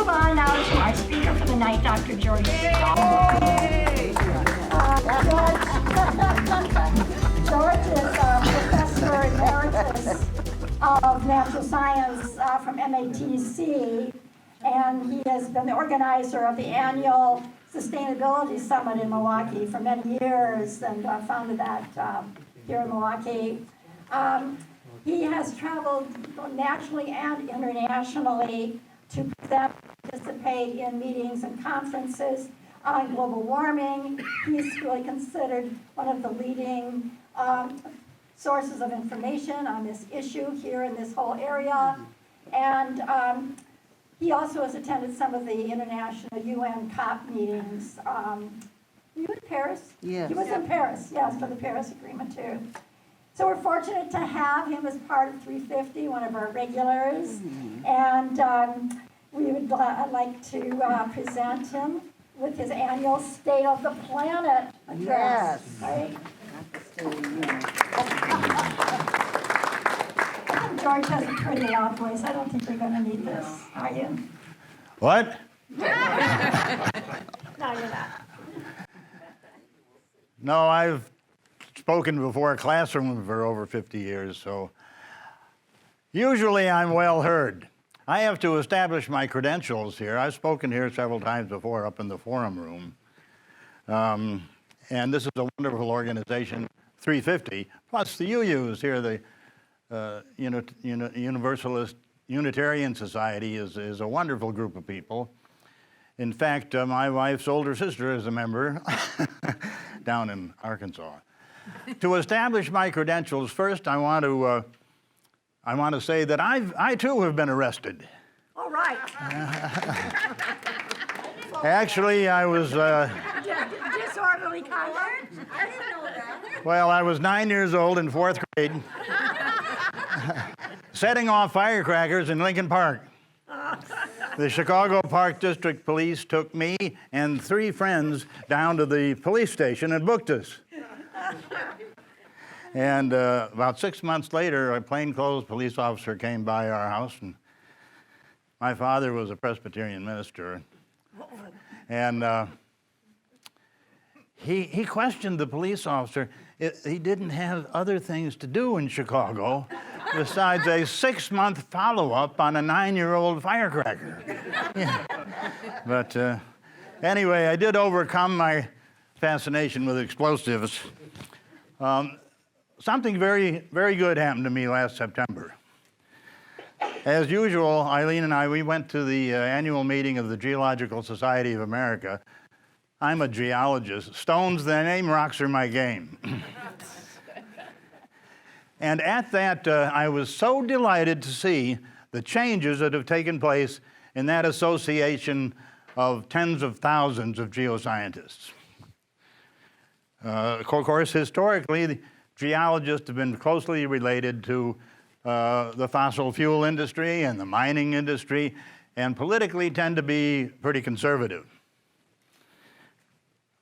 move on now to our speaker for the night, Dr. George. George is Professor Emeritus of Natural Science from MATC, and he has been the organizer of the annual Sustainability Summit in Milwaukee for many years, and founded that here in Milwaukee. He has traveled nationally and internationally to participate in meetings and conferences on global warming. He's really considered one of the leading sources of information on this issue here in this whole area. And he also has attended some of the international UN COP meetings. Were you in Paris? Yes. He was in Paris, yes, for the Paris Agreement too. So we're fortunate to have him as part of 350, one of our regulars. And we would like to present him with his annual State of the Planet address. Yes. Right? I think George has a pretty loud voice. I don't think we're going to need this, are you? What? No, you're not. No, I've spoken before a classroom for over 50 years, so usually I'm well heard. I have to establish my credentials here. I've spoken here several times before up in the forum room. And this is a wonderful organization, 350, plus the UUs here, the Universalist Unitarian Society is a wonderful group of people. In fact, my wife's older sister is a member down in Arkansas. To establish my credentials, first I want to say that I too have been arrested. All right. Actually, I was Disorderly conduct. I didn't know that. well, I was 9 years old in 4th grade, setting off firecrackers in Lincoln Park. The Chicago Park District Police took me and 3 friends down to the police station and booked us. And about 6 months later, a plainclothes police officer came by our house, and my father was a Presbyterian minister. And he questioned the police officer. He didn't have other things to do in Chicago besides a 6-month follow-up on a 9-year-old firecracker. Yeah. But anyway, I did overcome my fascination with explosives. Something very, very good happened to me last September. As usual, Eileen and I, we went to the annual meeting of the Geological Society of America. I'm a geologist. Stones their name, rocks are my game. And at that, I was so delighted to see the changes that have taken place in that association of tens of thousands of geoscientists. Of course, historically, the geologists have been closely related to the fossil fuel industry and the mining industry, and politically tend to be pretty conservative.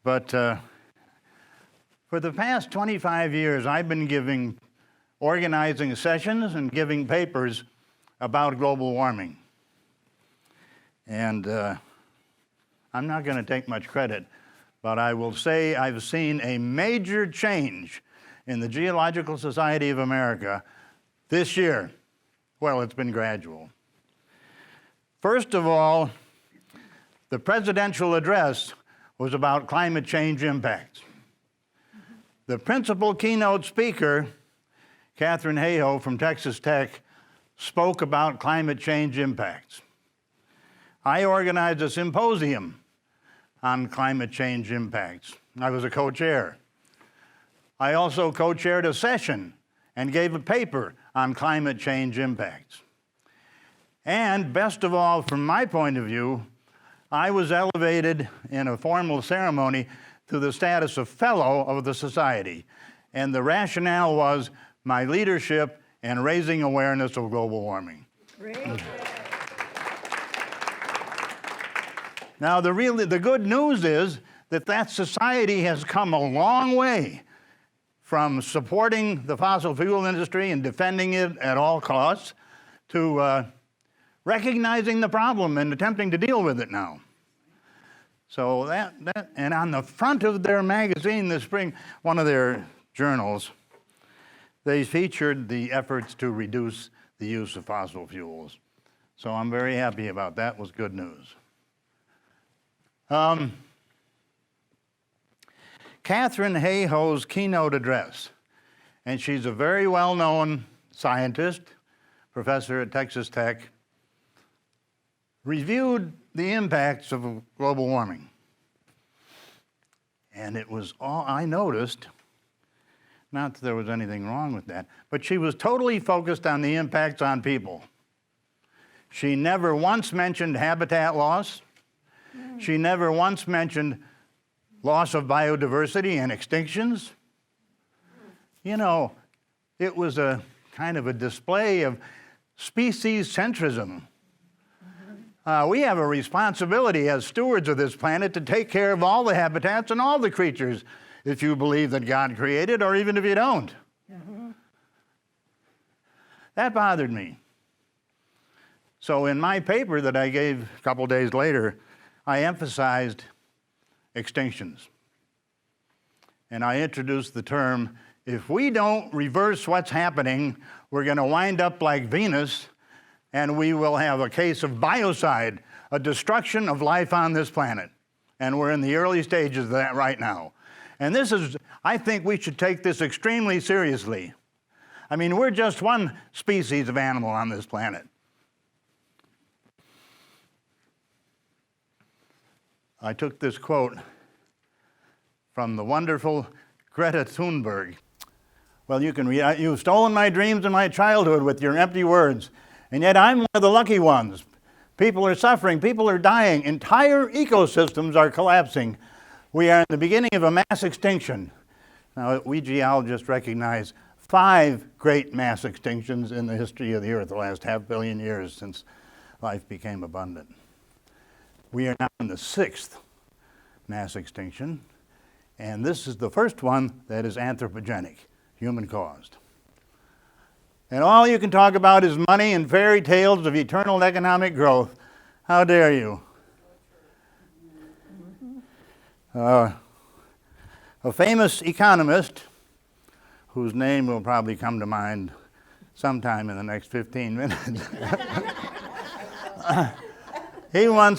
But for the past 25 years, I've been organizing sessions and giving papers about global warming. And I'm not going to take much credit, but I will say I've seen a major change in the Geological Society of America this year. Well, it's been gradual. First of all, the presidential address was about climate change impacts. The principal keynote speaker, Catherine Hayhoe from Texas Tech, spoke about climate change impacts. I organized a symposium on climate change impacts. I was a co-chair. I also co-chaired a session and gave a paper on climate change impacts. And best of all, from my point of view, I was elevated in a formal ceremony to the status of Fellow of the Society. And the rationale was my leadership in raising awareness of global warming. Great. Now, the good news is that society has come a long way from supporting the fossil fuel industry and defending it at all costs to recognizing the problem and attempting to deal with it now. So and on the front of their magazine this spring, one of their journals, they featured the efforts to reduce the use of fossil fuels. So I'm very happy about that. It was good news. Katharine Hayhoe's keynote address, and she's a very well-known scientist, professor at Texas Tech, reviewed the impacts of global warming. And it was all I noticed, not that there was anything wrong with that, but she was totally focused on the impacts on people. She never once mentioned habitat loss. She never once mentioned loss of biodiversity and extinctions. You know, it was a kind of a display of species centrism. We have a responsibility as stewards of this planet to take care of all the habitats and all the creatures, if you believe that God created, or even if you don't. That bothered me. So in my paper that I gave a couple days later, I emphasized extinctions. And I introduced the term, if we don't reverse what's happening, we're going to wind up like Venus, and we will have a case of biocide, a destruction of life on this planet. And we're in the early stages of that right now. And this is, I think we should take this extremely seriously. I mean, we're just one species of animal on this planet. I took this quote from the wonderful Greta Thunberg. Well, you can read, you've stolen my dreams and my childhood with your empty words, and yet I'm one of the lucky ones. People are suffering, people are dying, entire ecosystems are collapsing. We are in the beginning of a mass extinction. Now, we geologists recognize 5 great mass extinctions in the history of the Earth, the last 500 million years since life became abundant. We are now in the 6th mass extinction, and this is the first one that is anthropogenic, human-caused. And all you can talk about is money and fairy tales of eternal economic growth. How dare you? A famous economist, whose name will probably come to mind sometime in the next 15 minutes,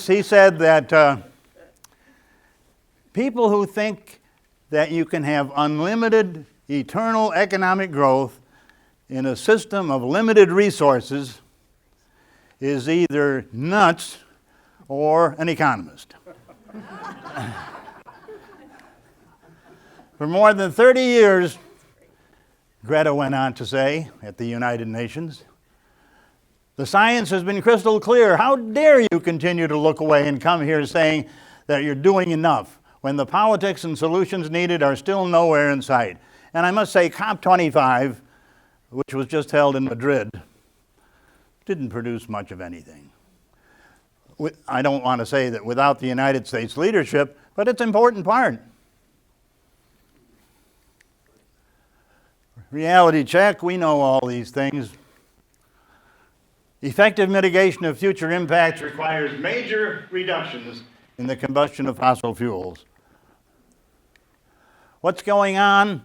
he said that people who think that you can have unlimited eternal economic growth in a system of limited resources is either nuts or an economist. For more than 30 years, Greta went on to say at the United Nations, the science has been crystal clear. How dare you continue to look away and come here saying that you're doing enough when the politics and solutions needed are still nowhere in sight. And I must say, COP5, which was just held in Madrid, didn't produce much of anything. I don't want to say that without the United States leadership, but it's an important part. Reality check, we know all these things. Effective mitigation of future impacts requires major reductions in the combustion of fossil fuels. What's going on?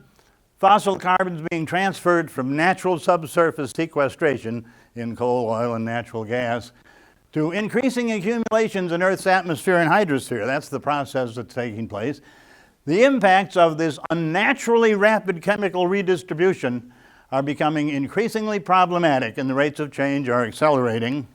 Fossil carbons being transferred from natural subsurface sequestration in coal, oil, and natural gas to increasing accumulations in Earth's atmosphere and hydrosphere. That's the process that's taking place. The impacts of this unnaturally rapid chemical redistribution are becoming increasingly problematic, and the rates of change are accelerating.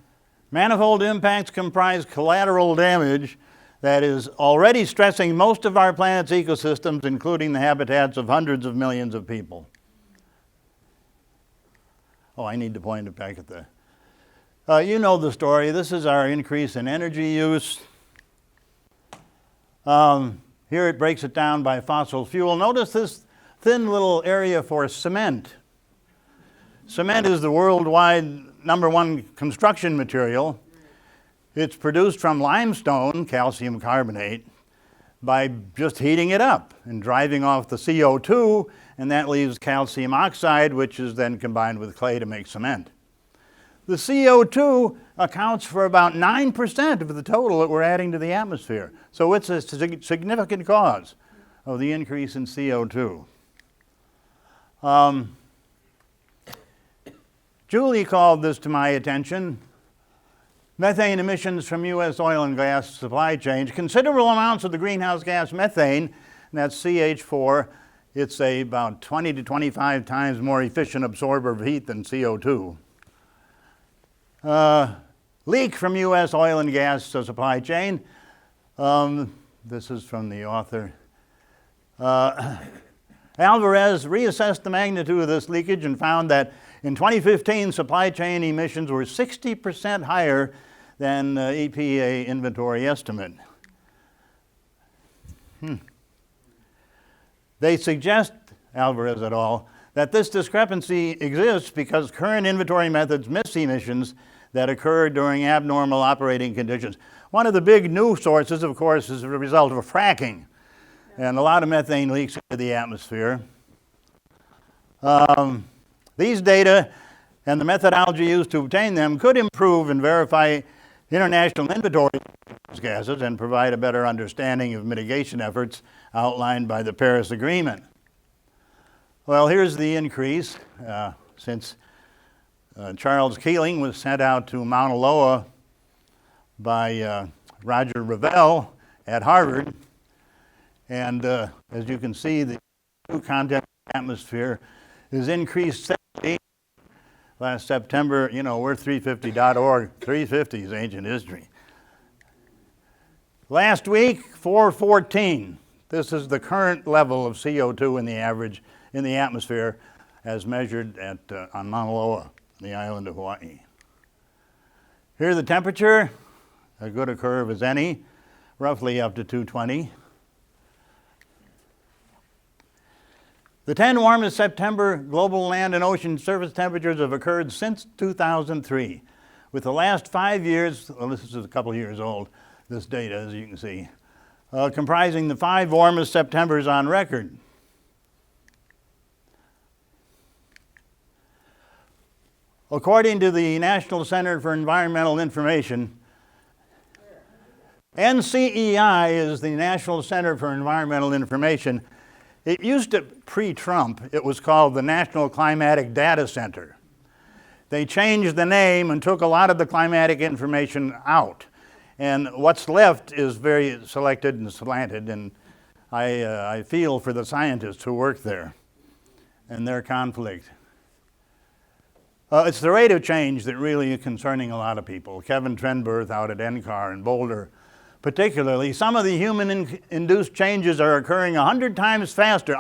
Manifold impacts comprise collateral damage that is already stressing most of our planet's ecosystems, including the habitats of hundreds of millions of people. Oh, I need to point it back at the... you know the story. This is our increase in energy use. Here it breaks it down by fossil fuel. Notice this thin little area for cement. Cement is the worldwide #1 construction material. It's produced from limestone, calcium carbonate, by just heating it up and driving off the CO2, and that leaves calcium oxide, which is then combined with clay to make cement. The CO2 accounts for about 9% of the total that we're adding to the atmosphere. So it's a significant cause of the increase in CO2. Julie called this to my attention. Methane emissions from U.S. oil and gas supply chains. Considerable amounts of the greenhouse gas methane, and that's CH4, it's about 20 to 25 times more efficient absorber of heat than CO2. Leak from U.S. oil and gas supply chain. This is from the author. Alvarez reassessed the magnitude of this leakage and found that in 2015, supply chain emissions were 60% higher than EPA inventory estimate. They suggest, Alvarez et al., that this discrepancy exists because current inventory methods miss emissions that occur during abnormal operating conditions. One of the big new sources, of course, is a result of fracking, and a lot of methane leaks into the atmosphere. These data and the methodology used to obtain them could improve and verify international inventory of gases and provide a better understanding of mitigation efforts outlined by the Paris Agreement. Well, here's the increase since Charles Keeling was sent out to Mauna Loa by Roger Revelle at Harvard. And as you can see, the content of the atmosphere is increased steadily. Last September, you know, we're 350.org. 350 is ancient history. Last week, 414. This is the current level of CO2 in the average in the atmosphere as measured at, on Mauna Loa, the island of Hawaii. Here's the temperature, as good a curve as any, roughly up to 220. The 10 warmest September global land and ocean surface temperatures have occurred since 2003. With the last 5 years, well, this is a couple years old, this data, as you can see, comprising the 5 warmest Septembers on record. According to the National Center for Environmental Information, NCEI is the National Center for Environmental Information. It used to, pre-Trump, it was called the National Climatic Data Center. They changed the name and took a lot of the climatic information out. And what's left is very selected and slanted, and I feel for the scientists who work there and their conflict. It's the rate of change that really is concerning a lot of people. Kevin Trenberth out at NCAR in Boulder, particularly, some of the human-induced changes are occurring 100 times faster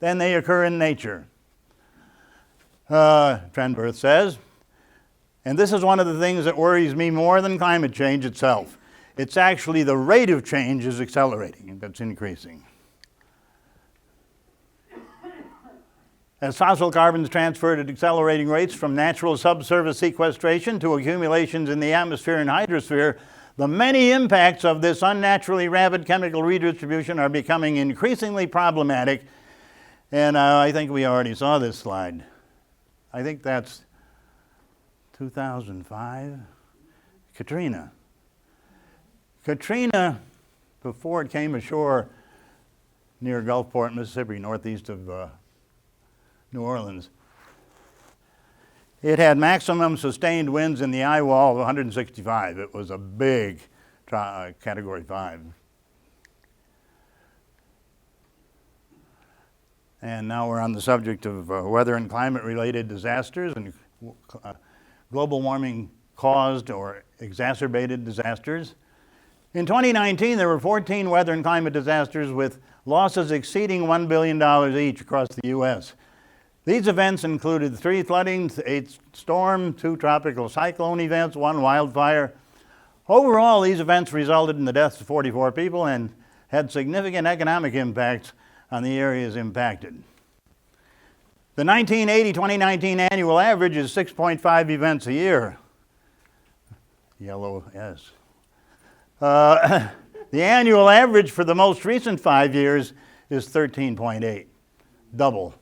than they occur in nature. Trenberth says, and this is one of the things that worries me more than climate change itself. It's actually the rate of change is accelerating, that's increasing. As fossil carbons transferred at accelerating rates from natural subsurface sequestration to accumulations in the atmosphere and hydrosphere, the many impacts of this unnaturally rapid chemical redistribution are becoming increasingly problematic. And I think we already saw this slide. I think that's 2005. Katrina. Katrina, before it came ashore near Gulfport, Mississippi, northeast of New Orleans, it had maximum sustained winds in the eye wall of 165. It was a big Category 5. And now we're on the subject of weather and climate-related disasters and global warming caused or exacerbated disasters. In 2019, there were 14 weather and climate disasters with losses exceeding $1 billion each across the U.S. These events included 3 floodings, 8 storm, 2 tropical cyclone events, 1 wildfire. Overall, these events resulted in the deaths of 44 people and had significant economic impacts on the areas impacted. The 1980-2019 annual average is 6.5 events a year. Yellow S. The annual average for the most recent 5 years is 13.8, double.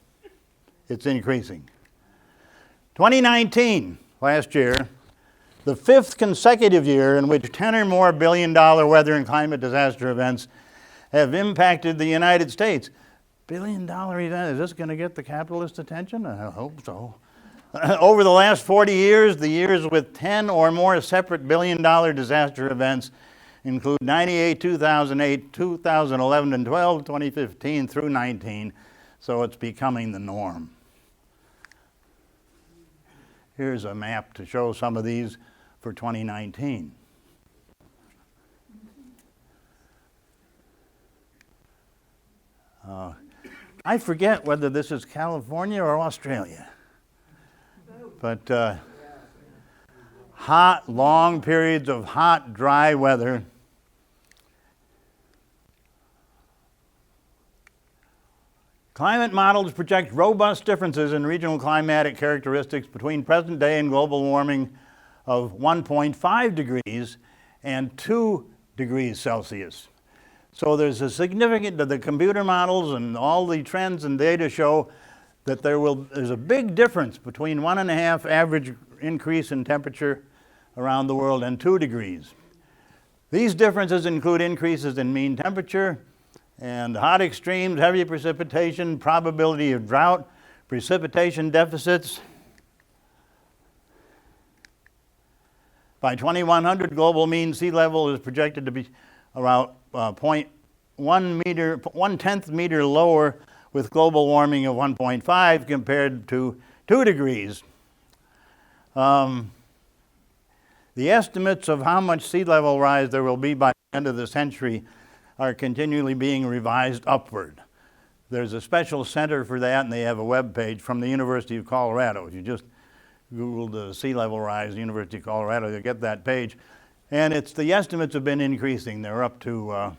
It's increasing. 2019, last year, the 5th consecutive year in which 10 or more billion-dollar weather and climate disaster events have impacted the United States. Billion-dollar event, is this going to get the capitalist attention? I hope so. Over the last 40 years, the years with 10 or more separate billion-dollar disaster events include 98, 2008, 2011 and 12, 2015 through 19, so it's becoming the norm. Here's a map to show some of these for 2019. I forget whether this is California or Australia, but hot, long periods of hot, dry weather. Climate models project robust differences in regional climatic characteristics between present day and global warming of 1.5 degrees and 2 degrees Celsius. So there's a significant, the computer models and all the trends and data show that there's a big difference between 1.5 average increase in temperature around the world and 2 degrees. These differences include increases in mean temperature and hot extremes, heavy precipitation, probability of drought, precipitation deficits. By 2100, global mean sea level is projected to be around 1/10 meter lower, with global warming of 1.5 compared to 2 degrees. The estimates of how much sea level rise there will be by the end of the century are continually being revised upward. There's a special center for that, and they have a web page from the University of Colorado. If you just Google the sea level rise, University of Colorado, you'll get that page. And the estimates have been increasing. They're up to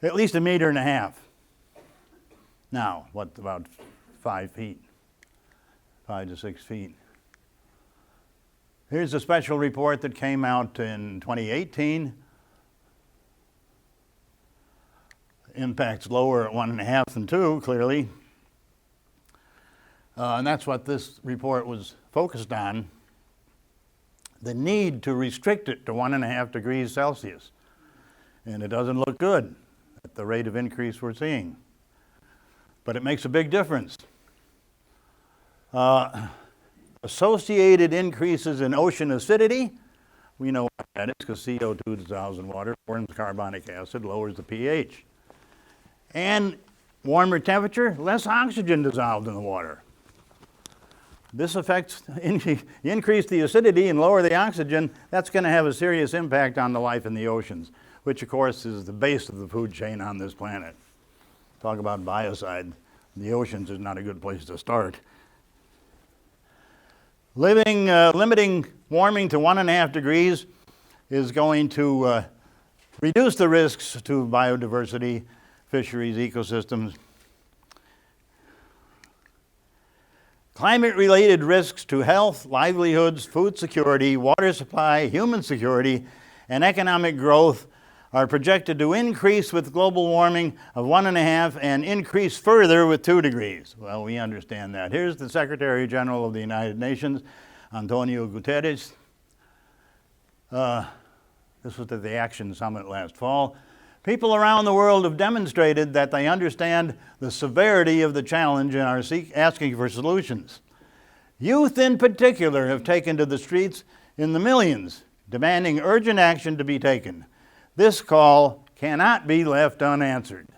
at least 1.5 meters. Now, what, about 5 feet? 5 to 6 feet. Here's a special report that came out in 2018. Impacts lower at 1.5 than 2, clearly. And that's what this report was focused on. The need to restrict it to 1.5 degrees Celsius. And it doesn't look good at the rate of increase we're seeing. But it makes a big difference. Associated increases in ocean acidity, we know what that is because CO2 dissolves in water, forms carbonic acid, lowers the pH. And warmer temperature, less oxygen dissolved in the water. This affects, increase the acidity and lower the oxygen. That's going to have a serious impact on the life in the oceans, which of course is the base of the food chain on this planet. Talk about biocide. The oceans is not a good place to start. Limiting warming to 1.5 degrees is going to reduce the risks to biodiversity, fisheries, ecosystems. Climate-related risks to health, livelihoods, food security, water supply, human security, and economic growth are projected to increase with global warming of 1.5 and increase further with 2 degrees. Well, we understand that. Here's the Secretary General of the United Nations, Antonio Guterres. This was at the Action Summit last fall. People around the world have demonstrated that they understand the severity of the challenge and are asking for solutions. Youth in particular have taken to the streets in the millions, demanding urgent action to be taken. This call cannot be left unanswered.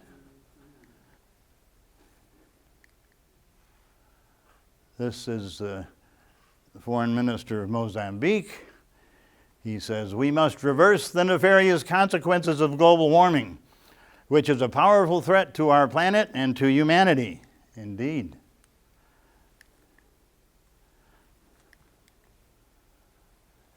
This is the Foreign Minister of Mozambique. He says, "We must reverse the nefarious consequences of global warming, which is a powerful threat to our planet and to humanity." Indeed.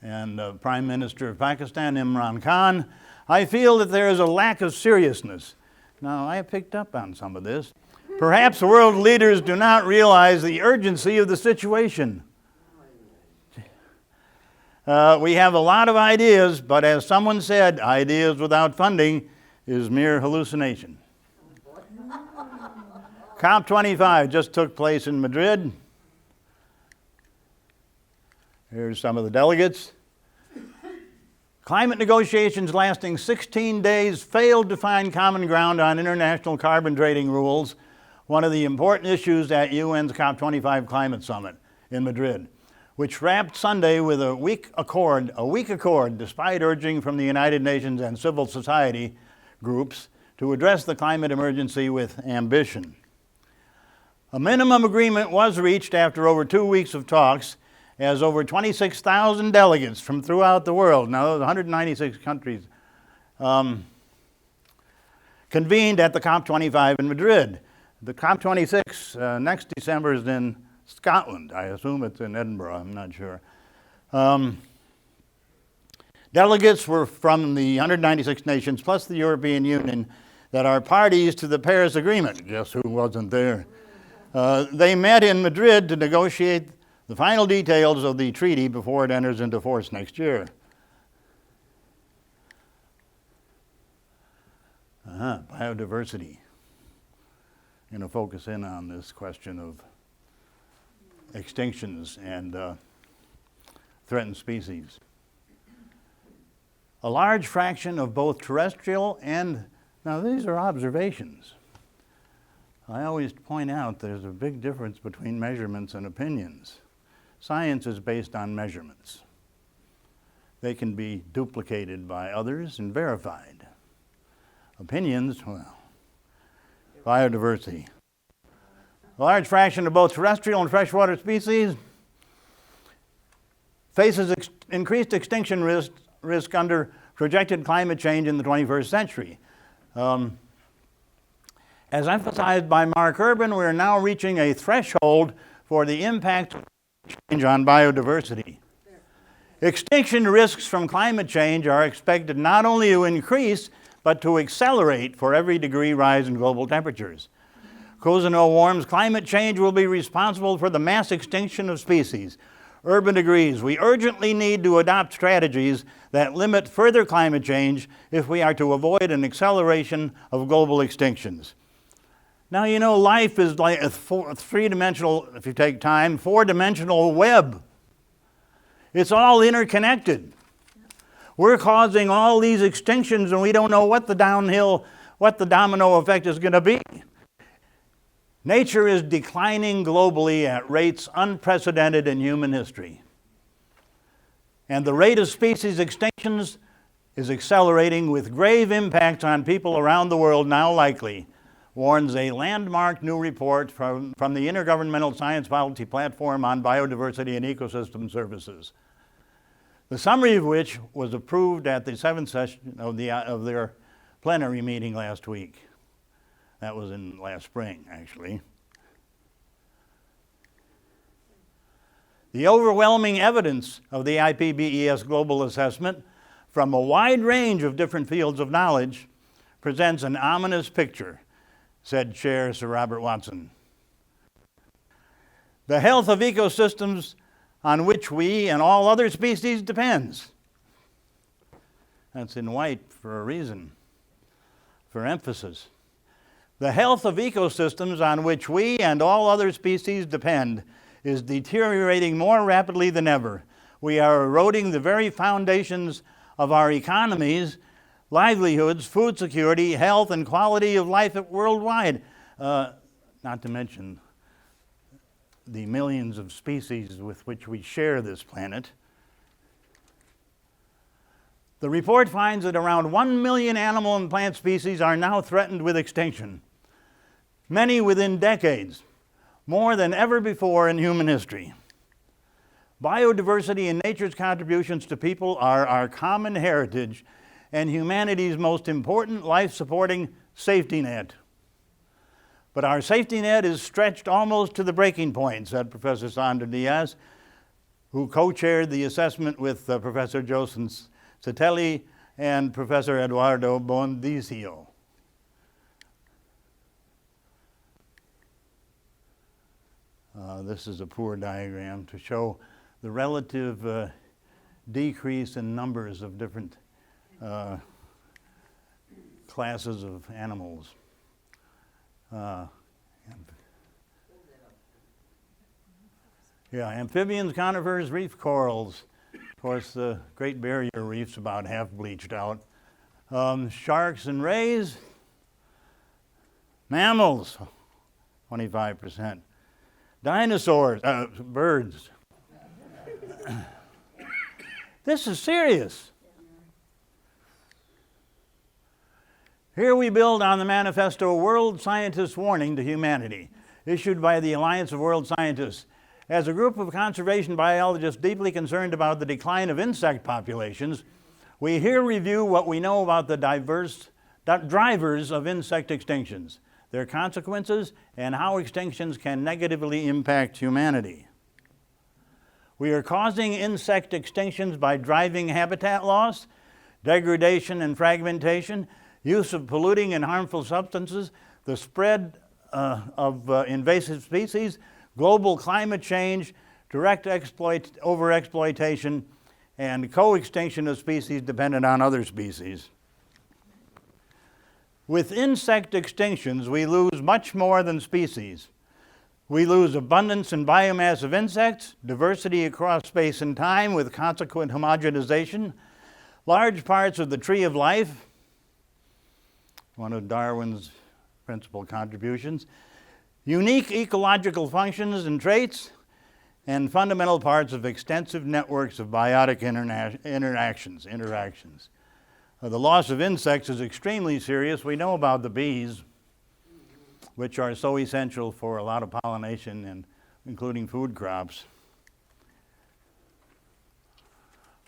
And Prime Minister of Pakistan, Imran Khan, "I feel that there is a lack of seriousness." Now, I have picked up on some of this. "Perhaps world leaders do not realize the urgency of the situation. We have a lot of ideas, but as someone said, ideas without funding is mere hallucination." COP5 just took place in Madrid. Here's some of the delegates. Climate negotiations lasting 16 days failed to find common ground on international carbon trading rules, one of the important issues at UN's COP25 climate summit in Madrid, which wrapped Sunday with a weak accord despite urging from the United Nations and civil society groups to address the climate emergency with ambition. A minimum agreement was reached after over 2 weeks of talks, as over 26,000 delegates from throughout the world, now 196 countries, convened at the COP25 in Madrid. The COP26 next December is in Scotland. I assume it's in Edinburgh, I'm not sure. Delegates were from the 196 nations plus the European Union that are parties to the Paris Agreement. Guess who wasn't there? They met in Madrid to negotiate the final details of the treaty before it enters into force next year. Biodiversity. I'm going to focus in on this question of extinctions and threatened species. A large fraction of both terrestrial and, now these are observations. I always point out there's a big difference between measurements and opinions. Science is based on measurements. They can be duplicated by others and verified. Opinions, well, biodiversity. A large fraction of both terrestrial and freshwater species faces increased extinction risk under projected climate change in the 21st century. As emphasized by Mark Urban, we are now reaching a threshold for the impact of change on biodiversity. Extinction risks from climate change are expected not only to increase, but to accelerate for every degree rise in global temperatures. Cousineau warns climate change will be responsible for the mass extinction of species. Urban agrees we urgently need to adopt strategies that limit further climate change if we are to avoid an acceleration of global extinctions. Now, you know, life is like a three-dimensional, if you take time, four-dimensional web. It's all interconnected. We're causing all these extinctions and we don't know what the domino effect is going to be. Nature is declining globally at rates unprecedented in human history. And the rate of species extinctions is accelerating with grave impacts on people around the world now likely, warns a landmark new report from the Intergovernmental Science Policy Platform on Biodiversity and Ecosystem Services, the summary of which was approved at the 7th session of their plenary meeting last week. That was in last spring, actually. The overwhelming evidence of the IPBES global assessment from a wide range of different fields of knowledge presents an ominous picture, said Chair Sir Robert Watson. The health of ecosystems on which we and all other species depends. That's in white for a reason, for emphasis. The health of ecosystems on which we and all other species depend is deteriorating more rapidly than ever. We are eroding the very foundations of our economies, livelihoods, food security, health, and quality of life worldwide. Not to mention the millions of species with which we share this planet. The report finds that around 1 million animal and plant species are now threatened with extinction, many within decades, more than ever before in human history. Biodiversity and nature's contributions to people are our common heritage and humanity's most important life-supporting safety net. But our safety net is stretched almost to the breaking point, said Professor Sandra Diaz, who co-chaired the assessment with Professor Joseph Citelli and Professor Eduardo Bondizio. This is a poor diagram to show the relative decrease in numbers of different classes of animals. Yeah, amphibians, conifers, reef corals. Of course, the Great Barrier Reef's about half bleached out. Sharks and rays. Mammals, 25%. Dinosaurs, birds. This is serious. Here we build on the manifesto World Scientists' Warning to Humanity, issued by the Alliance of World Scientists. As a group of conservation biologists deeply concerned about the decline of insect populations, we here review what we know about the diverse drivers of insect extinctions, their consequences, and how extinctions can negatively impact humanity. We are causing insect extinctions by driving habitat loss, degradation and fragmentation, use of polluting and harmful substances, the spread of invasive species, global climate change, direct overexploitation, and co-extinction of species dependent on other species. With insect extinctions, we lose much more than species. We lose abundance and biomass of insects, diversity across space and time with consequent homogenization, large parts of the tree of life, one of Darwin's principal contributions, unique ecological functions and traits, and fundamental parts of extensive networks of biotic interactions. The loss of insects is extremely serious. We know about the bees, which are so essential for a lot of pollination, and including food crops.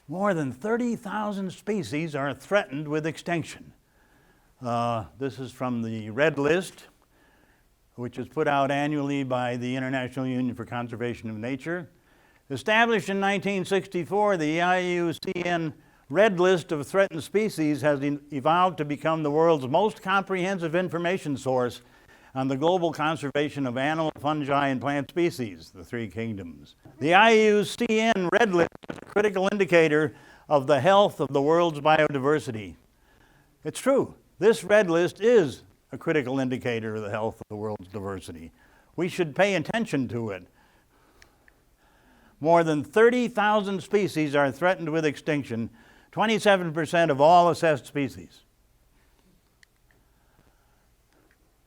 More than 30,000 species are threatened with extinction. This is from the Red List, which is put out annually by the International Union for Conservation of Nature. Established in 1964, the IUCN Red List of Threatened Species has evolved to become the world's most comprehensive information source on the global conservation of animal, fungi, and plant species, the three kingdoms. The IUCN Red List is a critical indicator of the health of the world's biodiversity. It's true. This Red List is a critical indicator of the health of the world's diversity. We should pay attention to it. More than 30,000 species are threatened with extinction, 27% of all assessed species.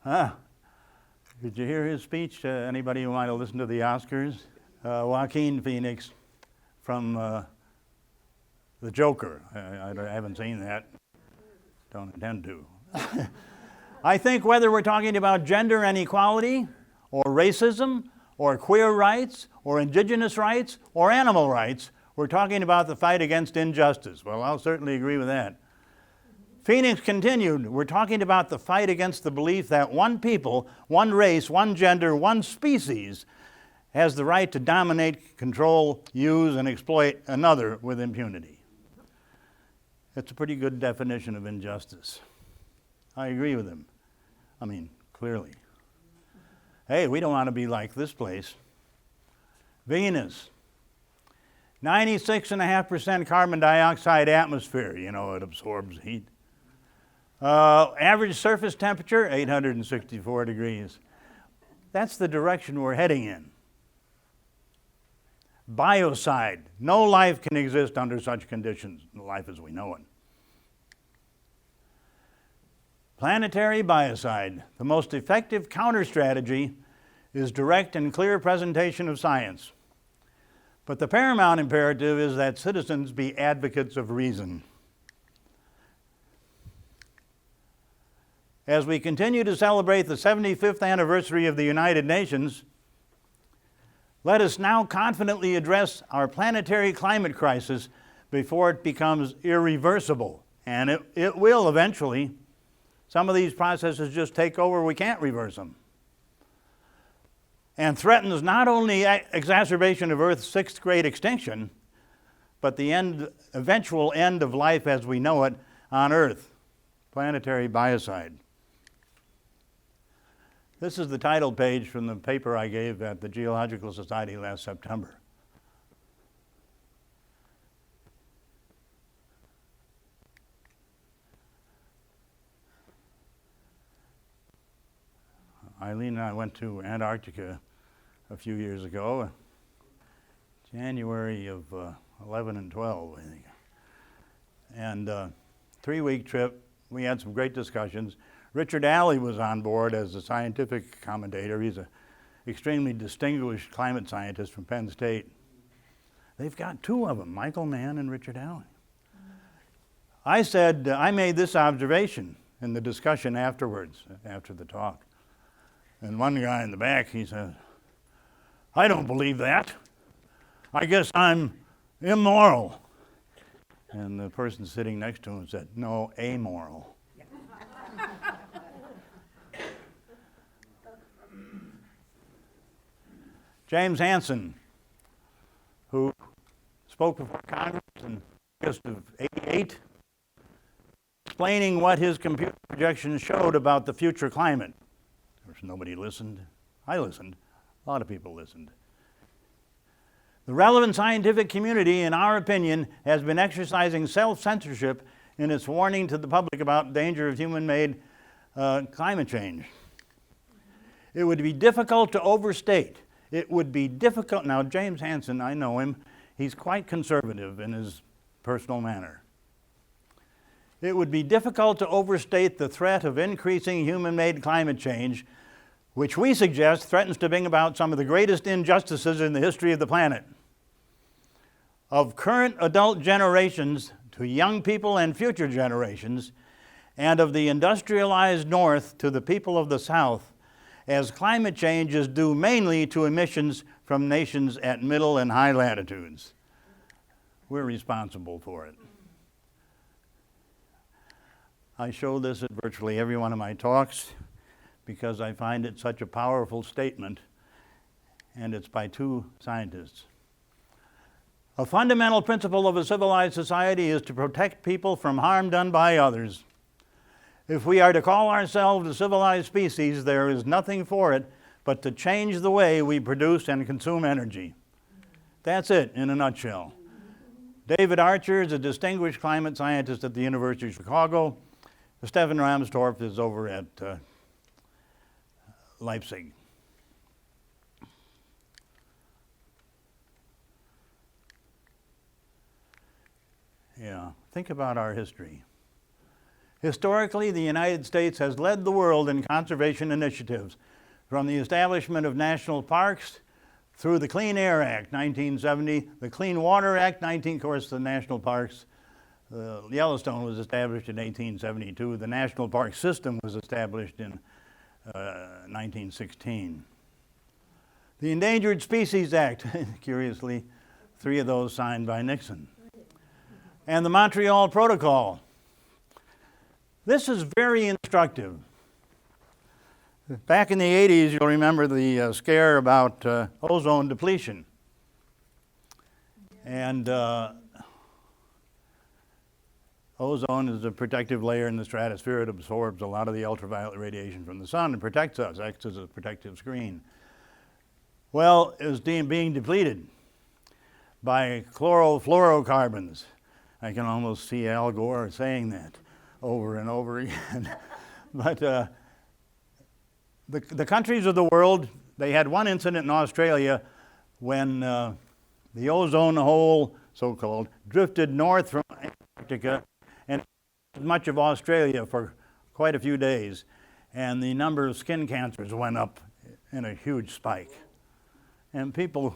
Did you hear his speech? Anybody who might have listened to the Oscars? Joaquin Phoenix from The Joker. I haven't seen that. Don't intend to. I think whether we're talking about gender inequality, or racism, or queer rights, or indigenous rights, or animal rights, we're talking about the fight against injustice. Well, I'll certainly agree with that. Phoenix continued, we're talking about the fight against the belief that one people, one race, one gender, one species has the right to dominate, control, use, and exploit another with impunity. It's a pretty good definition of injustice. I agree with him. I mean, clearly. Hey, we don't want to be like this place. Venus. 96.5% carbon dioxide atmosphere. You know, it absorbs heat. Average surface temperature, 864 degrees. That's the direction we're heading in. Biocide. No life can exist under such conditions, life as we know it. Planetary biocide. The most effective counter-strategy is direct and clear presentation of science. But the paramount imperative is that citizens be advocates of reason. As we continue to celebrate the 75th anniversary of the United Nations, let us now confidently address our planetary climate crisis before it becomes irreversible. And it will eventually. Some of these processes just take over, we can't reverse them. And threatens not only exacerbation of Earth's sixth great extinction, but the eventual end of life as we know it on Earth. Planetary biocide. This is the title page from the paper I gave at the Geological Society last September. Eileen and I went to Antarctica a few years ago. January of 11 and 12, I think. And 3-week trip. We had some great discussions. Richard Alley was on board as a scientific commentator. He's an extremely distinguished climate scientist from Penn State. They've got 2 of them, Michael Mann and Richard Alley. I made this observation in the discussion afterwards, after the talk. And one guy in the back, he said, "I don't believe that. I guess I'm immoral." And the person sitting next to him said, "No, amoral." James Hansen, who spoke before Congress in August of '88, explaining what his computer projections showed about the future climate. Of course, nobody listened. I listened. A lot of people listened. The relevant scientific community, in our opinion, has been exercising self-censorship in its warning to the public about the danger of human-made climate change. It would be difficult to overstate. It would be difficult. Now, James Hansen, I know him. He's quite conservative in his personal manner. It would be difficult to overstate the threat of increasing human-made climate change, which we suggest threatens to bring about some of the greatest injustices in the history of the planet. Of current adult generations to young people and future generations, and of the industrialized North to the people of the South, as climate change is due mainly to emissions from nations at middle and high latitudes. We're responsible for it. I show this at virtually every one of my talks because I find it such a powerful statement, and it's by 2 scientists. A fundamental principle of a civilized society is to protect people from harm done by others. If we are to call ourselves a civilized species, there is nothing for it but to change the way we produce and consume energy. That's it in a nutshell. David Archer is a distinguished climate scientist at the University of Chicago. Stefan Ramstorff is over at Leipzig. Yeah, think about our history. Historically, the United States has led the world in conservation initiatives, from the establishment of national parks through the Clean Air Act, 1970, the Clean Water Act, of course, the national parks. Yellowstone was established in 1872. The National Park System was established in 1916. The Endangered Species Act, curiously, 3 of those signed by Nixon. And the Montreal Protocol. This is very instructive. Back in the 80s, you'll remember the scare about ozone depletion. And ozone is a protective layer in the stratosphere. It absorbs a lot of the ultraviolet radiation from the sun and protects us, acts as a protective screen. Well, it was being depleted by chlorofluorocarbons. I can almost see Al Gore saying that over and over again. But the countries of the world, they had one incident in Australia when the ozone hole, so-called, drifted north from Antarctica and much of Australia for quite a few days, and the number of skin cancers went up in a huge spike. And people,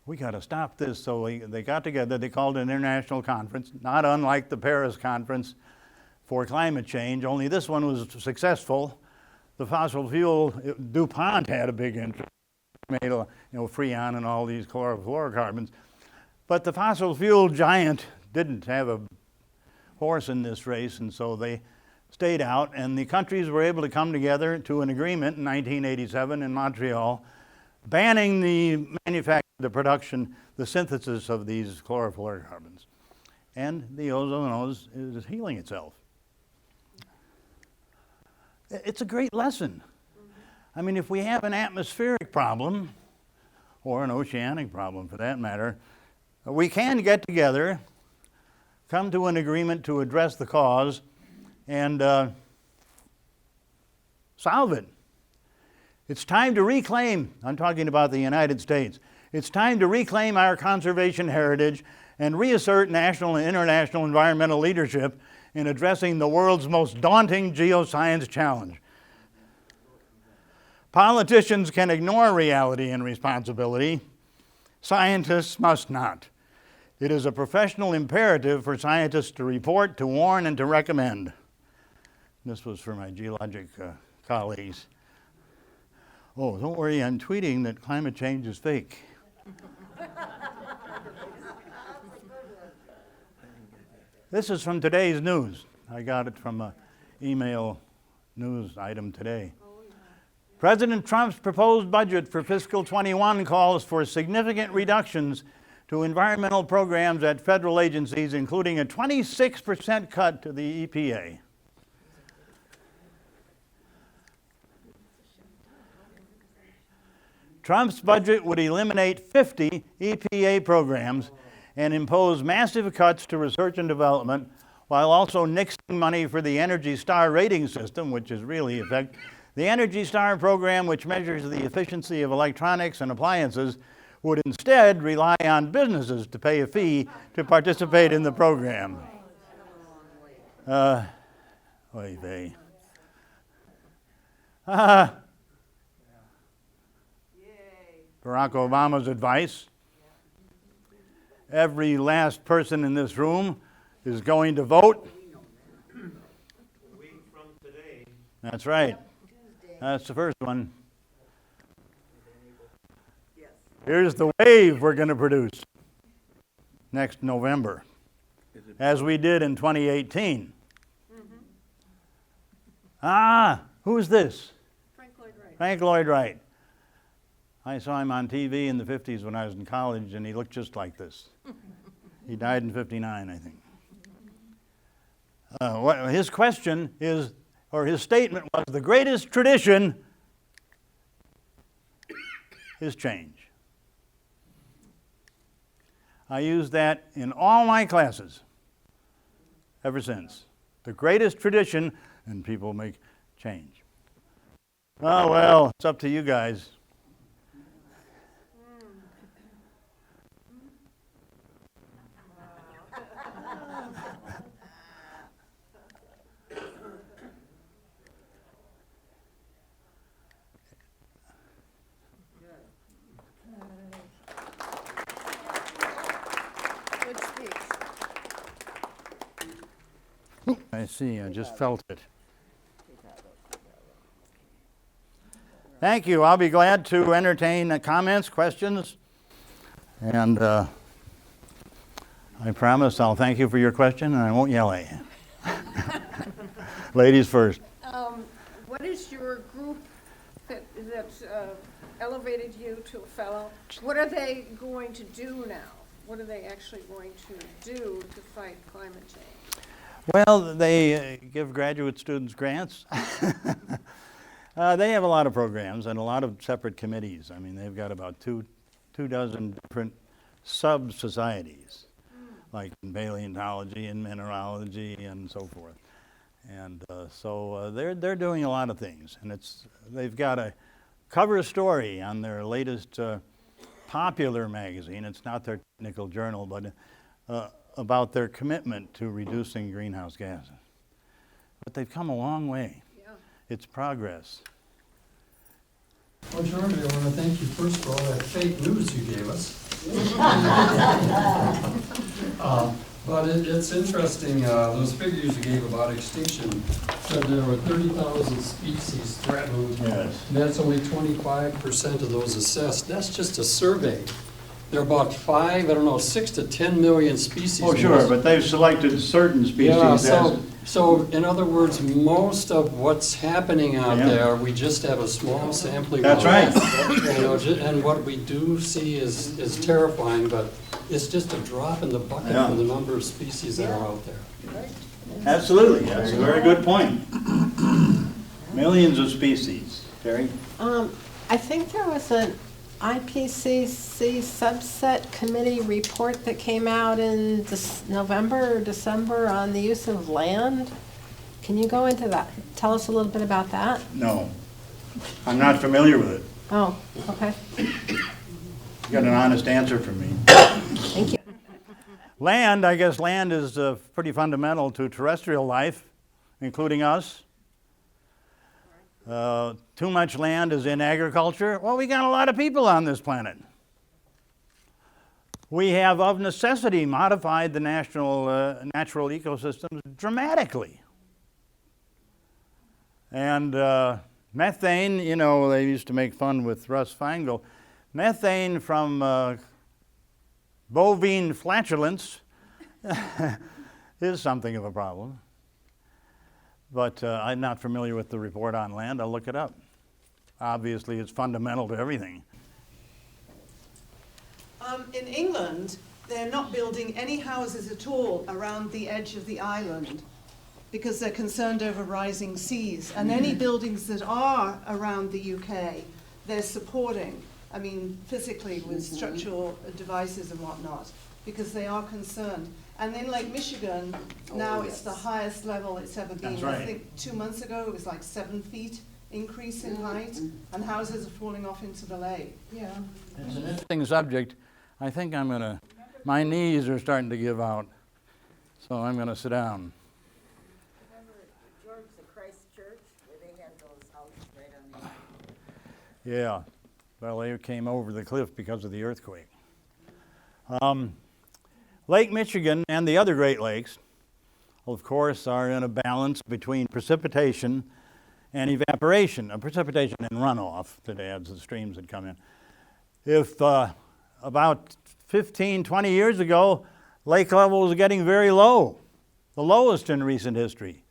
we got to stop this. So they got together, they called an international conference, not unlike the Paris Conference for climate change, only this one was successful. The fossil fuel, DuPont had a big interest, made Freon and all these chlorofluorocarbons. But the fossil fuel giant didn't have a horse in this race, and so they stayed out, and the countries were able to come together to an agreement in 1987 in Montreal, banning the manufacture, the production, the synthesis of these chlorofluorocarbons. And the ozone is healing itself. It's a great lesson. I mean, if we have an atmospheric problem, or an oceanic problem for that matter, we can get together, come to an agreement to address the cause, and solve it. It's time to reclaim, I'm talking about the United States, It's time to reclaim our conservation heritage and reassert national and international environmental leadership in addressing the world's most daunting geoscience challenge. Politicians can ignore reality and responsibility. Scientists must not. It is a professional imperative for scientists to report, to warn, and to recommend. This was for my geologic colleagues. Oh, don't worry, I'm tweeting that climate change is fake. This is from today's news. I got it from an email news item today. President Trump's proposed budget for fiscal 21 calls for significant reductions to environmental programs at federal agencies, including a 26% cut to the EPA. Trump's budget would eliminate 50 EPA programs and impose massive cuts to research and development, while also nixing money for the Energy Star rating system, which is really effective. The Energy Star program, which measures the efficiency of electronics and appliances, would instead rely on businesses to pay a fee to participate in the program. Oy vey. Barack Obama's advice: every last person in this room is going to vote. A week from today. That's right. That's the first one. Here's the wave we're going to produce next November, as we did in 2018. Who's this? Frank Lloyd Wright. Frank Lloyd Wright. I saw him on TV in the 50s when I was in college, and he looked just like this. He died in 59, I think. His question is, or his statement was, the greatest tradition is change. I use that in all my classes ever since. The greatest tradition, and people make change. Oh, well, it's up to you guys. Good speech. I see, I just felt it. Thank you. I'll be glad to entertain comments, questions, and I promise I'll thank you for your question and I won't yell at you. Ladies first. What is your group that elevated you to a fellow? What are they going to do now? What are they actually going to do to fight climate change? Well, they give graduate students grants. They have a lot of programs and a lot of separate committees. I mean, they've got about two dozen different sub-societies, like in paleontology and mineralogy and so forth. And so they're doing a lot of things. And they've got a cover story on their latest popular magazine. It's not their technical journal, but about their commitment to reducing greenhouse gases. But they've come a long way. Yeah. It's progress. Well, George, I want to thank you first for all that fake news you gave us. But it's interesting, those figures you gave about extinction, said there were 30,000 species threatened. Yes. And that's only 25% of those assessed. That's just a survey. There are about 6 to 10 million species. Oh, sure, but they've selected certain species Yeah, so in other words, most of what's happening out Yeah. there, we just have a small sampling. That's of. right. You know, and what we do see is terrifying, but it's just a drop in the bucket Yeah. for the number of species that are out there. Absolutely, that's a very good point. Millions of species. Terry? I think there was an IPCC subset committee report that came out in November or December on the use of land. Can you go into that? Tell us a little bit about that. No. I'm not familiar with it. Oh, okay. got an honest answer from me. Thank you. Land, I guess land is pretty fundamental to terrestrial life, including us. Too much land is in agriculture. Well, we got a lot of people on this planet. We have, of necessity, modified the natural ecosystems dramatically. And methane, you know, they used to make fun with Russ Feingold. Methane from bovine flatulence is something of a problem. But I'm not familiar with the report on land. I'll look it up. Obviously, it's fundamental to everything. In England, they're not building any houses at all around the edge of the island because they're concerned over rising seas. And any buildings that are around the UK, they're supporting, I mean, physically with structural devices and whatnot, because they are concerned. And in Lake Michigan, now it's the highest level it's ever been. That's right. I think 2 months ago, it was like 7 feet increase in height, and houses are falling off into the lake. Yeah. It's an interesting subject. I think my knees are starting to give out, so I'm gonna sit down. Remember George the Christ Church, where they had those houses right on the island? Yeah, well, they came over the cliff because of the earthquake. Lake Michigan and the other Great Lakes, of course, are in a balance between precipitation and evaporation, precipitation and runoff that adds the streams that come in. If about 15, 20 years ago, lake level was getting very low, the lowest in recent history.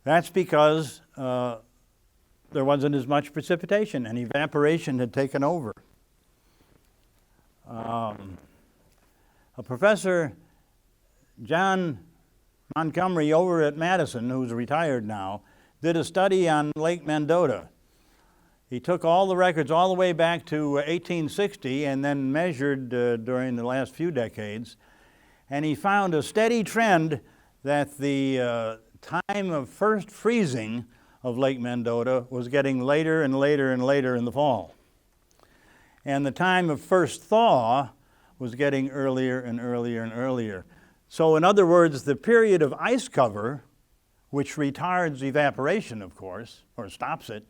That's because there wasn't as much precipitation and evaporation had taken over. Professor John Montgomery over at Madison, who's retired now, did a study on Lake Mendota. He took all the records all the way back to 1860 and then measured during the last few decades, and he found a steady trend that the time of first freezing of Lake Mendota was getting later and later and later in the fall. And the time of first thaw was getting earlier and earlier and earlier. So in other words, the period of ice cover, which retards evaporation, of course, or stops it,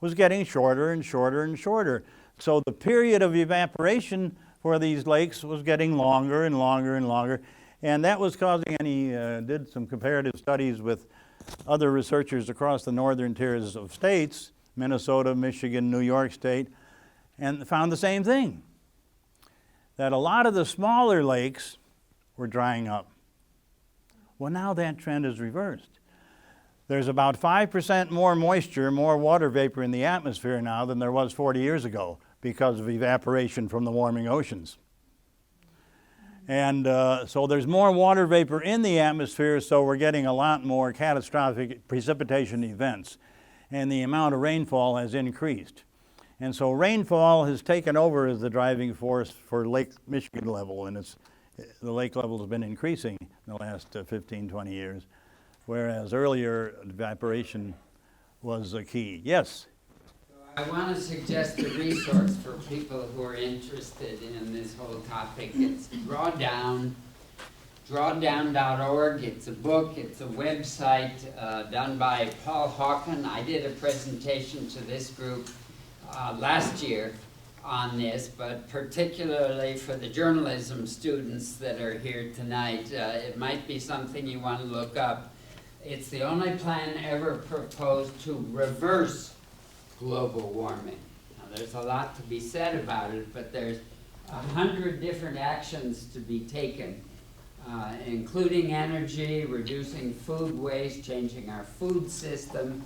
was getting shorter and shorter and shorter. So the period of evaporation for these lakes was getting longer and longer and longer. And that was causing, and he did some comparative studies with other researchers across the northern tiers of states, Minnesota, Michigan, New York State, and found the same thing, that a lot of the smaller lakes were drying up. Well, now that trend is reversed. There's about 5% more moisture, more water vapor in the atmosphere now than there was 40 years ago because of evaporation from the warming oceans. And so there's more water vapor in the atmosphere, so we're getting a lot more catastrophic precipitation events. And the amount of rainfall has increased. And so rainfall has taken over as the driving force for Lake Michigan level, and the lake level has been increasing in the last 15, 20 years, whereas earlier evaporation was a key. Yes? I want to suggest a resource for people who are interested in this whole topic. It's drawdown.org. It's a book, it's a website done by Paul Hawken. I did a presentation to this group last year on this, but particularly for the journalism students that are here tonight, it might be something you want to look up. It's the only plan ever proposed to reverse global warming. Now, there's a lot to be said about it, but there's 100 different actions to be taken, including energy, reducing food waste, changing our food system,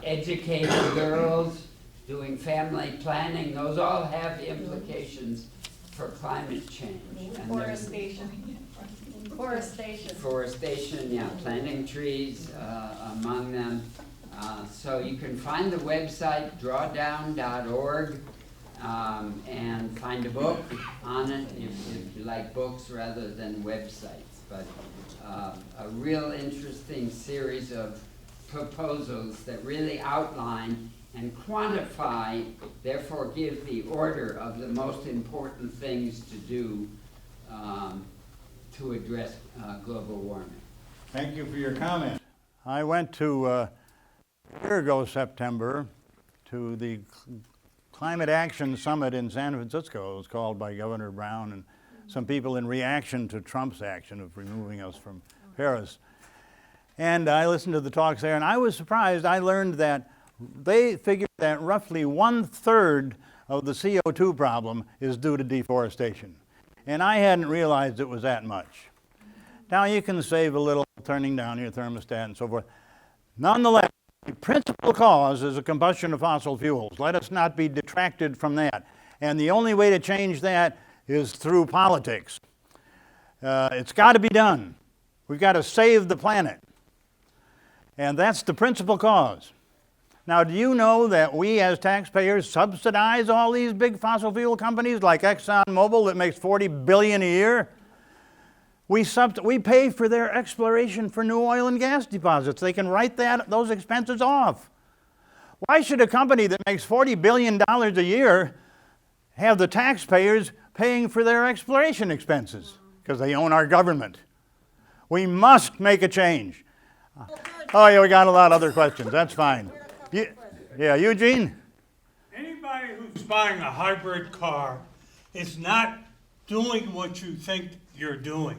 educating girls, doing family planning. Those all have implications for climate change. And Forestation, yeah, planting trees among them. So you can find the website drawdown.org and find a book on it if you like books rather than websites. But a real interesting series of proposals that really outline and quantify, therefore give the order of the most important things to do to address global warming. Thank you for your comment. I went to, a year ago September, to the Climate Action Summit in San Francisco. It was called by Governor Brown and some people in reaction to Trump's action of removing us from Paris. And I listened to the talks there, and I was surprised. I learned that they figured that roughly 1/3 of the CO2 problem is due to deforestation. And I hadn't realized it was that much. Now you can save a little turning down your thermostat and so forth. Nonetheless, the principal cause is the combustion of fossil fuels. Let us not be detracted from that. And the only way to change that is through politics. It's got to be done. We've got to save the planet. And that's the principal cause. Now, do you know that we as taxpayers subsidize all these big fossil fuel companies like ExxonMobil that makes $40 billion a year? We pay for their exploration for new oil and gas deposits. They can write those expenses off. Why should a company that makes $40 billion a year have the taxpayers paying for their exploration expenses? Because they own our government. We must make a change. Oh yeah, we got a lot of other questions. That's fine. Yeah, Eugene? Anybody who's buying a hybrid car is not doing what you think you're doing.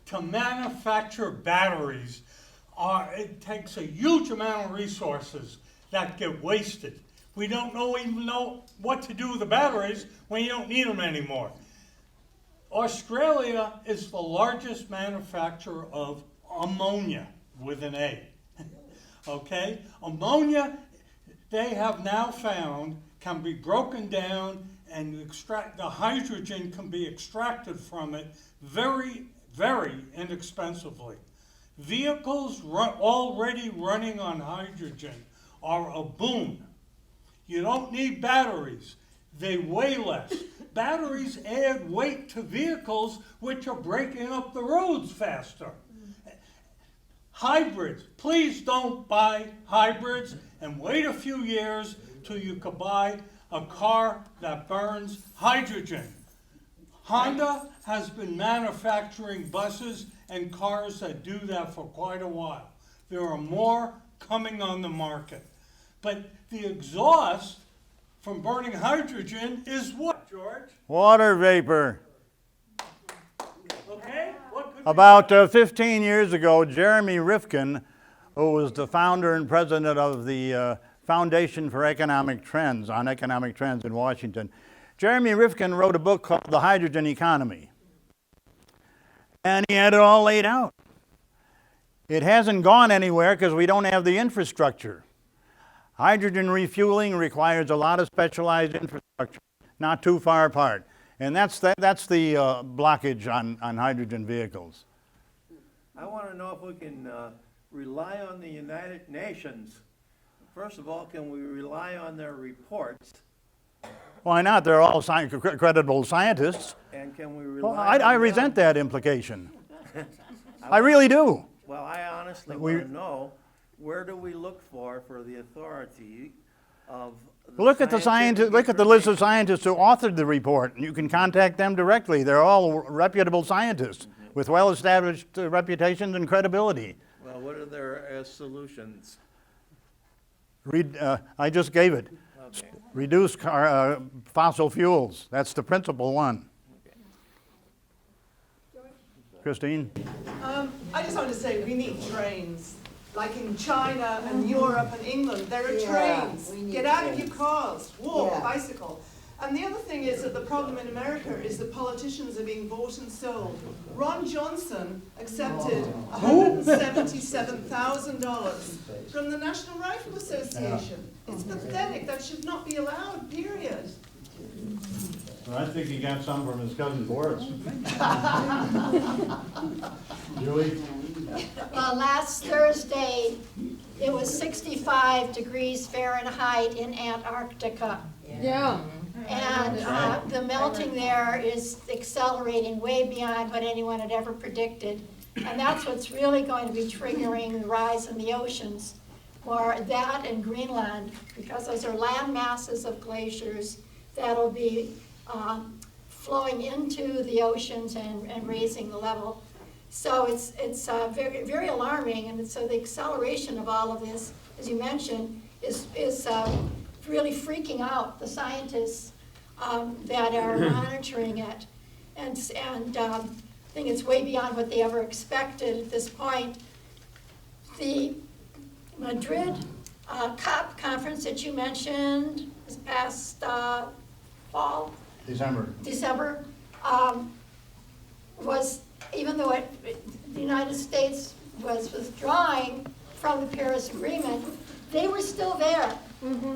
To manufacture batteries, it takes a huge amount of resources that get wasted. We don't even know what to do with the batteries when you don't need them anymore. Australia is the largest manufacturer of ammonia, with an A. Okay? Ammonia, they have now found, can be broken down and the hydrogen can be extracted from it very, very inexpensively. Vehicles already running on hydrogen are a boon. You don't need batteries. They weigh less. Batteries add weight to vehicles which are breaking up the roads faster. Hybrids, please don't buy hybrids and wait a few years till you can buy a car that burns hydrogen. Honda has been manufacturing buses and cars that do that for quite a while. There are more coming on the market. But the exhaust from burning hydrogen is what, George? Water vapor. Okay? About 15 years ago, Jeremy Rifkin, who was the founder and president of the Foundation for Economic Trends in Washington, Jeremy Rifkin wrote a book called The Hydrogen Economy. And he had it all laid out. It hasn't gone anywhere because we don't have the infrastructure. Hydrogen refueling requires a lot of specialized infrastructure, not too far apart. And that's the blockage on hydrogen vehicles. I want to know if we can rely on the United Nations. First of all, can we rely on their reports? Why not? They're all credible scientists. And can we rely on I resent that implication. I really do. Well, I honestly want to know, where do we look for the authority of Look at the list of scientists who authored the report, and you can contact them directly. They're all reputable scientists with well-established reputations and credibility. Well, what are their solutions? I just gave it. Okay. Reduce fossil fuels. That's the principal one. Okay. Christine? I just want to say we need trains. Like in China and Europe and England, there are trains. Get out of your cars, walk, bicycle. And the other thing is that the problem in America is that politicians are being bought and sold. Ron Johnson accepted $177,000 from the National Rifle Association. It's pathetic. That should not be allowed, period. Well, I think he got some from his cousin Boris. Julie? Last Thursday, it was 65 degrees Fahrenheit in Antarctica. Yeah. And the melting there is accelerating way beyond what anyone had ever predicted. And that's what's really going to be triggering the rise in the oceans. or that and Greenland, because those are land masses of glaciers that'll be flowing into the oceans and raising the level. So it's very, very alarming, and so the acceleration of all of this, as you mentioned, is really freaking out the scientists that are monitoring it. And I think it's way beyond what they ever expected at this point. The Madrid COP conference that you mentioned this past fall, December, was, even though the United States was withdrawing from the Paris Agreement, they were still there.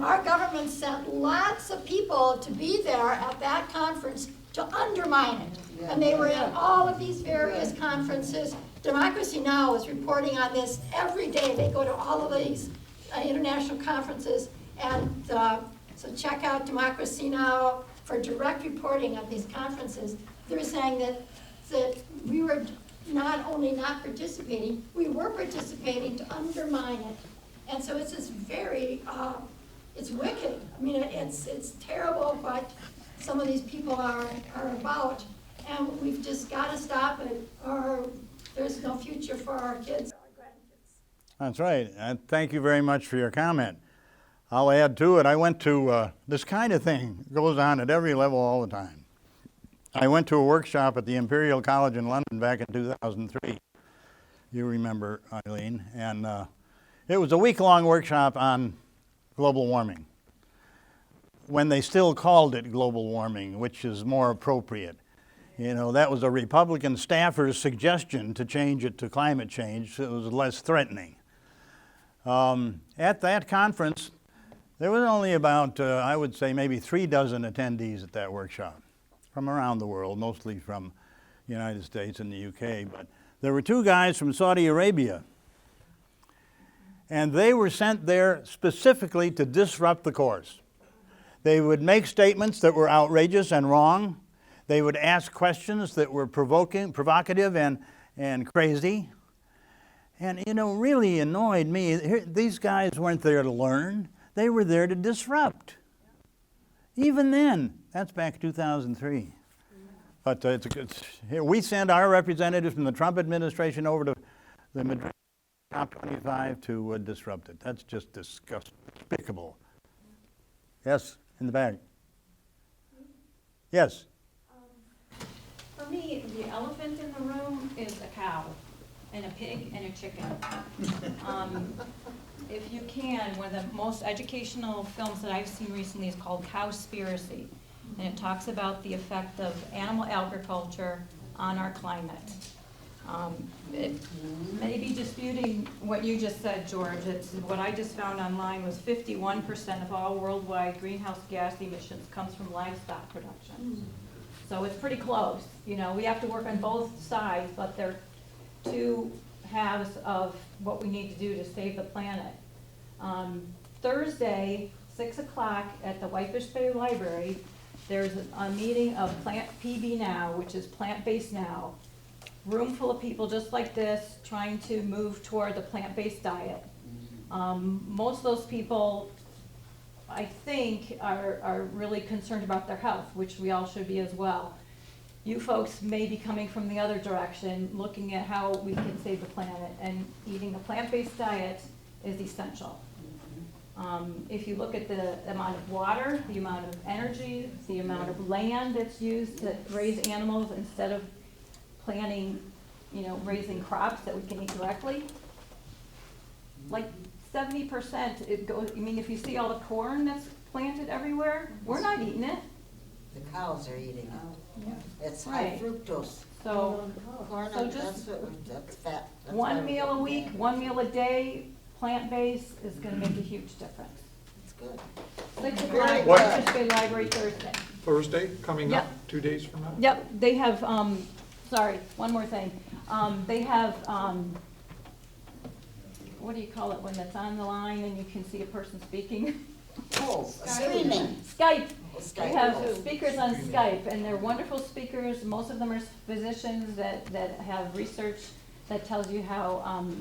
Our government sent lots of people to be there at that conference to undermine it. And they were at all of these various conferences. Democracy Now! Is reporting on this every day. They go to all of these international conferences. And so check out Democracy Now! For direct reporting of these conferences. They're saying that we were not only not participating, we were participating to undermine it. And so it's this very, it's wicked. I mean, it's terrible what some of these people are about. And we've just got to stop it, or there's no future for our kids or our grandkids. That's right. And thank you very much for your comment. I'll add to it. I went to this kind of thing goes on at every level all the time. I went to a workshop at the Imperial College in London back in 2003. You remember, Eileen. And it was a week-long workshop on global warming, when they still called it global warming, which is more appropriate. You know, that was a Republican staffer's suggestion to change it to climate change, so it was less threatening. At that conference, there was only about, I would say, maybe 3 dozen attendees at that workshop from around the world, mostly from the United States and the UK. But there were 2 guys from Saudi Arabia, and they were sent there specifically to disrupt the course. They would make statements that were outrageous and wrong. They would ask questions that were provocative and crazy. And, you know, really annoyed me. These guys weren't there to learn. They were there to disrupt. Even then, that's back 2003. But we sent our representatives from the Trump administration over to the Madrid COP5 to disrupt it. That's just despicable. Yes, in the back. Yes. For me, the elephant in the room is a cow, and a pig, and a chicken. If you can, one of the most educational films that I've seen recently is called Cowspiracy, and it talks about the effect of animal agriculture on our climate. It may be disputing what you just said, George. What I just found online was 51% of all worldwide greenhouse gas emissions comes from livestock production. So it's pretty close. You know, we have to work on both sides, but they're 2 halves of what we need to do to save the planet. Thursday, 6 o'clock at the Whitefish Bay Library, there's a meeting of Plant PB Now, which is Plant-Based Now. Room full of people just like this trying to move toward the plant-based diet. Most of those people, I think, are really concerned about their health, which we all should be as well. You folks may be coming from the other direction, looking at how we can save the planet, and eating a plant-based diet is essential. If you look at the amount of water, the amount of energy, the amount of land that's used to raise animals instead of planting, you know, raising crops that we can eat directly, like 70% it goes, I mean, if you see all the corn that's planted everywhere, we're not eating it. The cows are eating it. Yeah. It's high fructose. So, Corn, just that's fat. That's one meal a week, 1 meal a day, plant-based is gonna make a huge difference. It's good. 6 Very o'clock, good. Whitefish Bay Library Thursday. Thursday, coming up, Yep. 2 days from now? Yep, they have, sorry, one more thing. They have, what do you call it when it's on the line and you can see a person speaking? Oh, streaming. Skype. Oh, Skype. They have speakers on Skype, and they're wonderful speakers. Most of them are physicians that have research that tells you how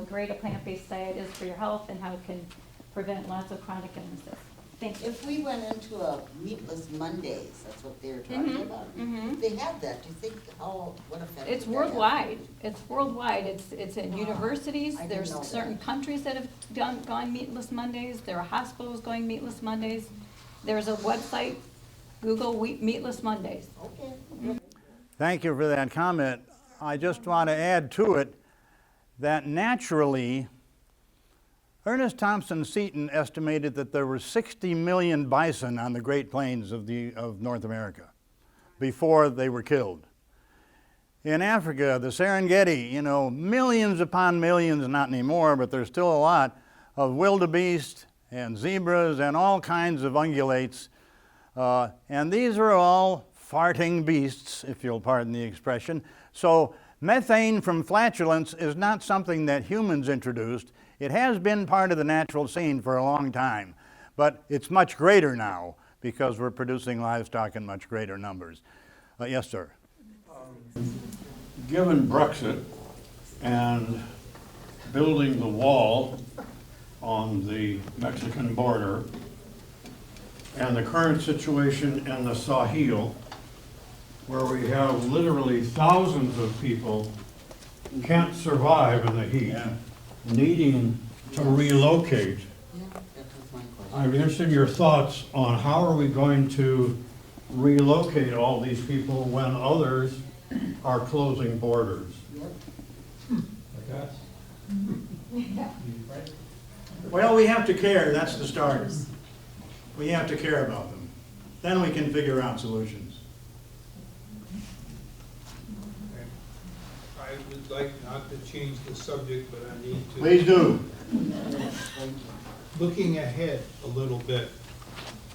great a plant-based diet is for your health and how it can prevent lots of chronic illnesses. Thank you. If we went into a meatless Mondays, that's what they're talking about. If they had that, do you think what effect? It's would that have? worldwide. It's worldwide. It's in universities. I didn't There's know certain that. countries that have gone meatless Mondays. There are hospitals going meatless Mondays. There's a website, Google Meatless Mondays. Okay. Thank you for that comment. I just want to add to it that naturally, Ernest Thompson Seton estimated that there were 60 million bison on the Great Plains of North America before they were killed. In Africa, the Serengeti, millions upon millions, not anymore, but there's still a lot, of wildebeest and zebras and all kinds of ungulates. And these are all farting beasts, if you'll pardon the expression. So methane from flatulence is not something that humans introduced. It has been part of the natural scene for a long time, but it's much greater now because we're producing livestock in much greater numbers. Yes, sir. Given Brexit and building the wall on the Mexican border and the current situation in the Sahel, where we have literally thousands of people can't survive in the heat, needing to relocate. I'm interested in your thoughts on how are we going to relocate all these people when others are closing borders. Well, we have to care. That's the start. We have to care about them. Then we can figure out solutions. I would like not to change the subject, but I need to. Please do. Looking ahead a little bit,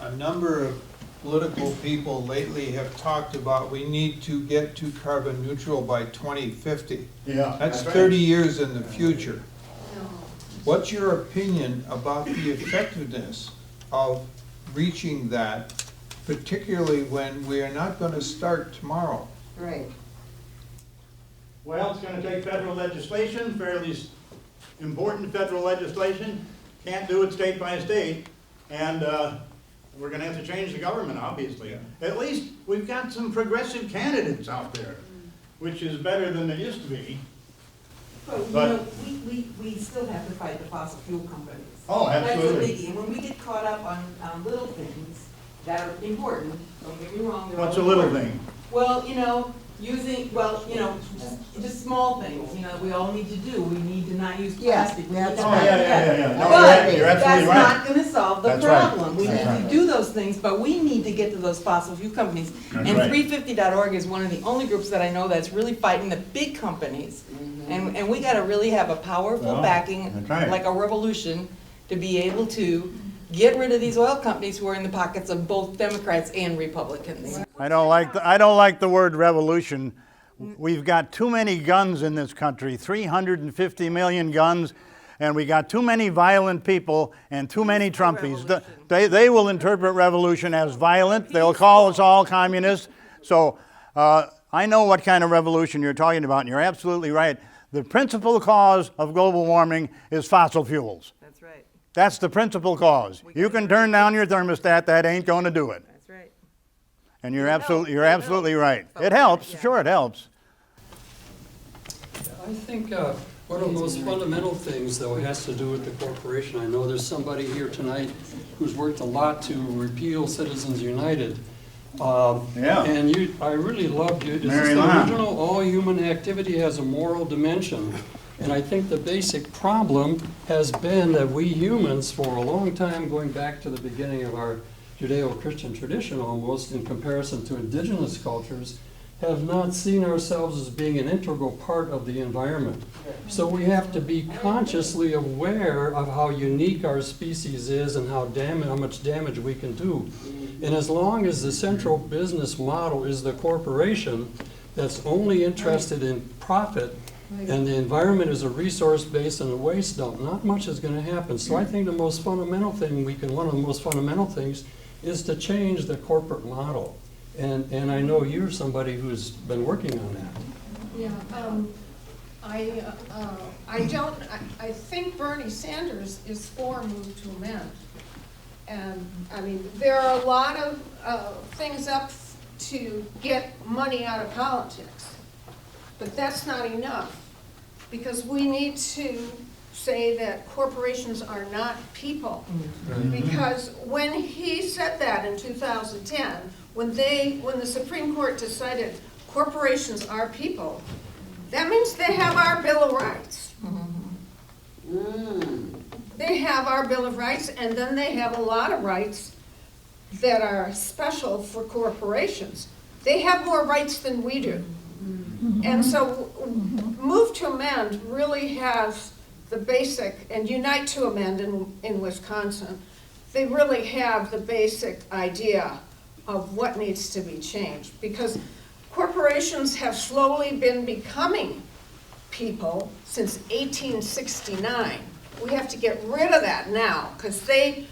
a number of political people lately have talked about we need to get to carbon neutral by 2050. Yeah, that's right. 30 years in the future. What's your opinion about the effectiveness of reaching that, particularly when we are not going to start tomorrow? Right. Well, it's going to take federal legislation, fairly important federal legislation. Can't do it state by state. And we're going to have to change the government, obviously. At least we've got some progressive candidates out there, which is better than they used to be. But we still have to fight the fossil fuel companies. Oh, absolutely. That's a biggie. And when we get caught up on little things that are important, don't get me wrong. What's a little thing? Well, just small things, we all need to do. We need to not use plastic. We need to not- No, But you're absolutely that's right. not gonna solve the That's right. problem. We need to do those things, but we need to get to those fossil fuel companies. That's And right. 350.org is one of the only groups that I know that's really fighting the big companies. And we gotta really have a powerful Well, backing, that's right. like a revolution, to be able to get rid of these oil companies who are in the pockets of both Democrats and Republicans. I don't like the word revolution. We've got too many guns in this country, 350 million guns, and we got too many violent people and too many Trumpies. They will interpret revolution as violent. They'll call us all communists. So I know what kind of revolution you're talking about, and you're absolutely right. The principal cause of global warming is fossil fuels. That's right. That's the principal cause. You can turn down your thermostat, that ain't going to do it. That's right. And you're absolutely right. It helps, sure it helps. I think one of the most fundamental things, though, has to do with the corporation. I know there's somebody here tonight who's worked a lot to repeal Citizens United. And I really loved you. The original all human activity has a moral dimension. And I think the basic problem has been that we humans, for a long time, going back to the beginning of our Judeo-Christian tradition almost, in comparison to indigenous cultures, have not seen ourselves as being an integral part of the environment. So we have to be consciously aware of how unique our species is and how much damage we can do. And as long as the central business model is the corporation that's only interested in profit, and the environment is a resource base and a waste dump, not much is going to happen. So I think the most fundamental thing one of the most fundamental things is to change the corporate model. And I know you're somebody who's been working on that. Yeah, I think Bernie Sanders is for move to amend. And, I mean, there are a lot of things up to get money out of politics. But that's not enough, because we need to say that corporations are not people. Because when he said that in 2010, when the Supreme Court decided corporations are people, that means they have our Bill of Rights. They have our Bill of Rights, and then they have a lot of rights that are special for corporations. They have more rights than we do. And so Move to Amend really has the basic, and Unite to Amend in Wisconsin, they really have the basic idea of what needs to be changed. Because corporations have slowly been becoming people since 1869. We have to get rid of that now, because they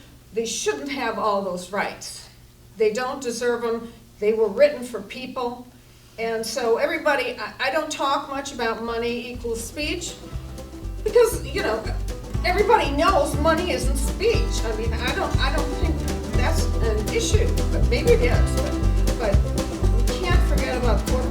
shouldn't have all those rights. They don't deserve them. They were written for people. And so everybody, I don't talk much about money equals speech, because, you know, everybody knows money isn't speech. I mean, I don't think that's an issue, but maybe it is. But we can't forget about corporations.